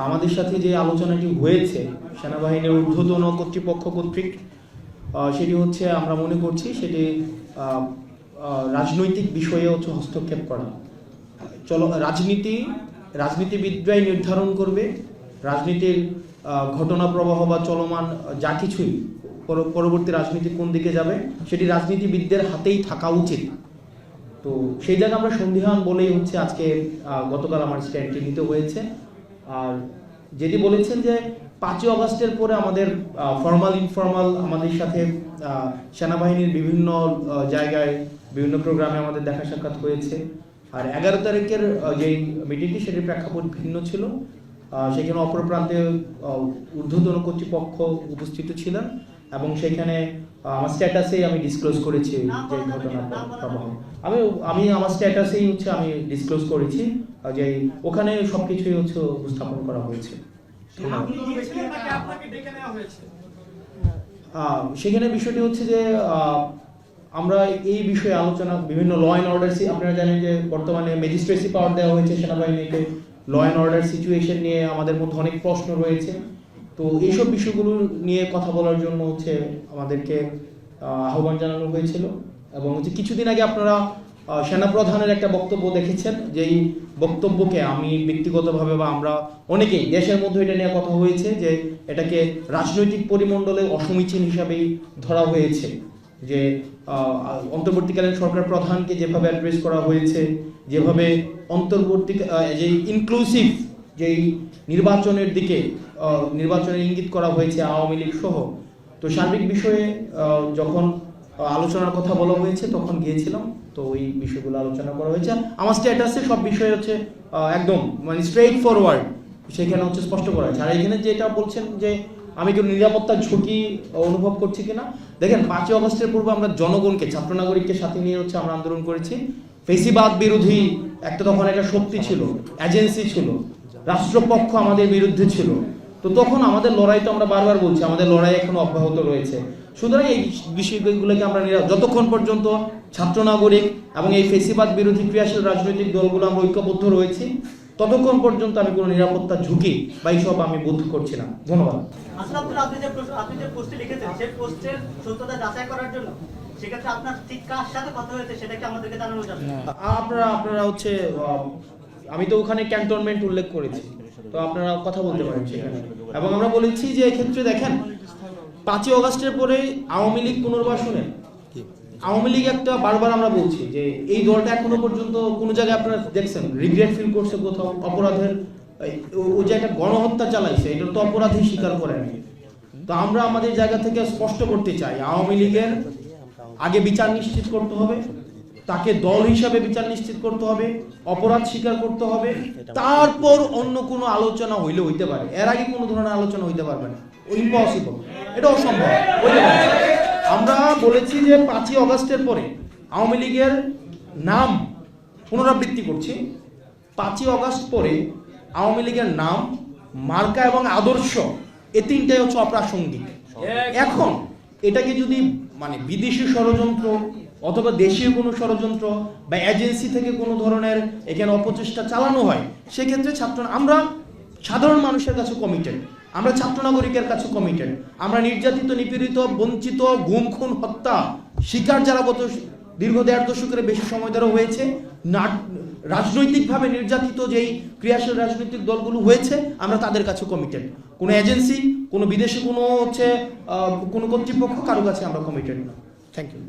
আমাদের সাথে যে আলোচনাটি হয়েছে সেনাবাহিনীর ঊর্ধ্বতন কর্তৃপক্ষ কর্তৃক, সেটি হচ্ছে আমরা মনে করছি সেটি রাজনৈতিক বিষয়ে হচ্ছে হস্তক্ষেপ করা। রাজনীতিবিদরাই নির্ধারণ করবে রাজনীতির ঘটনা প্রবাহ বা চলমান যা কিছুই পরবর্তী রাজনীতি কোন দিকে যাবে সেটি রাজনীতিবিদদের হাতেই থাকা উচিত। তো সেই জায়গায় আমরা সন্দিহান বলেই হচ্ছে আজকে গতকাল আমার স্ট্যান্ডটি নিতে হয়েছে। আর যেটি বলেছেন যে 5ই অগাস্টের পরে আমাদের ফর্মাল ইনফর্মাল আমাদের সাথে সেনাবাহিনীর বিভিন্ন জায়গায় বিভিন্ন প্রোগ্রামে আমাদের দেখা সাক্ষাৎ হয়েছে। আর 11 তারিখের যেই মিটিংটি সেটির প্রেক্ষাপট ভিন্ন ছিল। সেখানে অপর প্রান্তে ঊর্ধ্বতন কর্তৃপক্ষ উপস্থিত ছিলেন এবং সেখানে আমার স্ট্যাটাসেই আমি ডিসক্লোজ করেছি যে ঘটনা প্রবাহ আমি আমার স্ট্যাটাসেই হচ্ছে আমি ডিসক্লোজ করেছি যে ওখানে সবকিছুই হচ্ছে উপস্থাপন করা হয়েছে। সেখানে বিষয়টি হচ্ছে যে আমরা এই বিষয়ে আলোচনা বিভিন্ন ল অ্যান্ড অর্ডার, আপনারা জানেন যে বর্তমানে ম্যাজিস্ট্রেসি পাওয়ার দেওয়া হয়েছে সেনাবাহিনীকে। ল অ্যান্ড অর্ডার সিচুয়েশন নিয়ে আমাদের মধ্যে অনেক প্রশ্ন রয়েছে। তো এইসব বিষয়গুলো নিয়ে কথা বলার জন্য হচ্ছে আমাদেরকে আহ্বান জানানো হয়েছিল। এবং হচ্ছে কিছুদিন আগে আপনারা সেনাপ্রধানের একটা বক্তব্য দেখেছেন, যেই বক্তব্যকে আমি ব্যক্তিগতভাবে বা আমরা অনেকেই দেশের মধ্যে এটা নিয়ে কথা হয়েছে যে এটাকে রাজনৈতিক পরিমণ্ডলে অসমীচীন হিসাবেই ধরা হয়েছে। যে অন্তর্বর্তীকালীন সরকার প্রধানকে যেভাবে অ্যাড্রেস করা হয়েছে, যেভাবে অন্তর্বর্তী যে ইনক্লুসিভ যেই নির্বাচনের দিকে নির্বাচনের ইঙ্গিত করা হয়েছে আওয়ামী লীগ সহ, তো সার্বিক বিষয়ে যখন আলোচনার কথা বলা হয়েছে তখন গিয়েছিলাম। তো ওই বিষয়গুলো আলোচনা করা হয়েছে। আমার স্ট্যাটাসে সব বিষয় হচ্ছে একদম মানে স্ট্রেইট ফরওয়ার্ড সেখানে হচ্ছে স্পষ্ট করা হয়েছে। আর এখানে যেটা বলছেন যে আমি কোনো নিরাপত্তার ঝুঁকি অনুভব করছি কিনা, দেখেন 5ই অগস্টের পূর্বে আমরা জনগণকে, ছাত্র নাগরিককে সাথে নিয়ে হচ্ছে আমরা আন্দোলন করেছি। ফেসিবাদ বিরোধী তখন একটা শক্তি ছিল, এজেন্সি ছিল, রাষ্ট্রপক্ষ আমাদের বিরুদ্ধে ছিল। তো তখন আমাদের লড়াই, তো আমরা বারবার বলছি আমাদের লড়াই এখনো অব্যাহত রয়েছে। সুতরাং এই বিষয়গুলোকে আমরা যতক্ষণ পর্যন্ত ছাত্র নাগরিক এবং এই ফেসিবাদ বিরোধী ক্রিয়াশীল রাজনৈতিক দলগুলো আমরা ঐক্যবদ্ধ রয়েছি ততক্ষণ পর্যন্ত আমি কোনো নিরাপত্তার ঝুঁকি বা এইসব আমি বোধ করছি না। ধন্যবাদ। আপনি যে পোস্টে লিখেছেন সেই পোস্টের সত্যতা যাচাই করার জন্য সেক্ষেত্রে আপনার ঠিক কার সাথে কথা হয়েছে সেটা কি আমাদেরকে জানানো যাবে? আপনারা হচ্ছে আমি তো ওখানে ক্যান্টনমেন্ট উল্লেখ করেছি, তো আপনারা কথা বলতে পারেন সেখানে। এবং আমরা বলেছি যে এক্ষেত্রে দেখেন 5ই অগাস্টের পরে আওয়ামী লীগ পুনর্বাসনে আওয়ামী লীগ একটা বারবার আমরা বলছি যে এই দলটা এখনো পর্যন্ত কোনো জায়গায় আপনারা দেখছেন রিগ্রেট ফিল করছে কোথাও অপরাধের, ও যে একটা গণহত্যা চালাইছে এটা তো অপরাধী স্বীকার করেনি। তো আমরা আমাদের জায়গা থেকে স্পষ্ট করতে চাই আওয়ামী লীগের আগে বিচার নিশ্চিত করতে হবে, তাকে দল হিসাবে বিচার নিশ্চিত করতে হবে, অপরাধ স্বীকার করতে হবে, তারপর অন্য কোনো আলোচনা হইতে পারে। এর আগে কোনো ধরনের আলোচনা হইতে পারবে না, ইম্পসিবল, এটা অসম্ভব। আমরা বলেছি যে 5ই অগাস্টের পরে আওয়ামী লীগের নাম, পুনরাবৃত্তি করছি, 5ই অগাস্ট পরে আওয়ামী লীগের নাম, মার্কা এবং আদর্শ এই তিনটাই হচ্ছে অপ্রাসঙ্গিক। এখন এটাকে যদি মানে বিদেশি ষড়যন্ত্র অথবা দেশীয় কোনো ষড়যন্ত্র বা এজেন্সি থেকে কোনো ধরনের এখানে অপচেষ্টা চালানো হয়, সেক্ষেত্রে আমরা সাধারণ মানুষের কাছে কমিটেড, আমরা ছাত্র নাগরিকের কাছে কমিটেড। আমরা নির্যাতিত, নিপীড়িত, বঞ্চিত, গুম খুন হত্যা শিকার যারা গত দীর্ঘ 1.5 দশকের বেশি সময় ধরে হয়েছে, রাজনৈতিকভাবে নির্যাতিত যেই ক্রিয়াশীল রাজনৈতিক দলগুলো হয়েছে, আমরা তাদের কাছে কমিটেড। কোনো এজেন্সি, কোনো বিদেশি কোনো কোনো কর্তৃপক্ষ কারো কাছে আমরা কমিটেড না। Thank you.